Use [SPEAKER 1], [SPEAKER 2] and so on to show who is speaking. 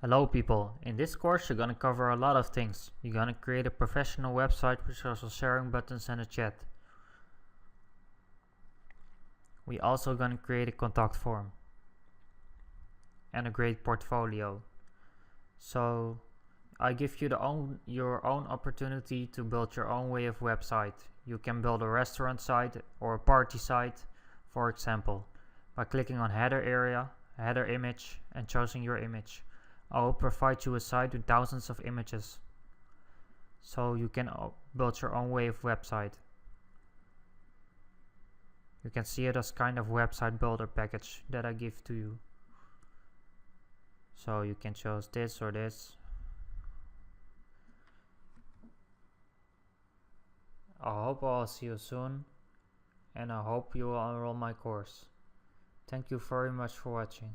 [SPEAKER 1] Hello people, in this course you're gonna cover a lot of things. You're gonna create a professional website with social sharing buttons and a chat. We also gonna create a contact form and a great portfolio. So I give you your own opportunity to build your own way of website. You can build a restaurant site or a party site, for example, by clicking on header area, header image and choosing your image. I will provide you a site with thousands of images, so you can build your own way of website. You can see it as kind of website builder package that I give to you. So you can choose this or this. I hope I'll see you soon, and I hope you will enroll my course. Thank you very much for watching.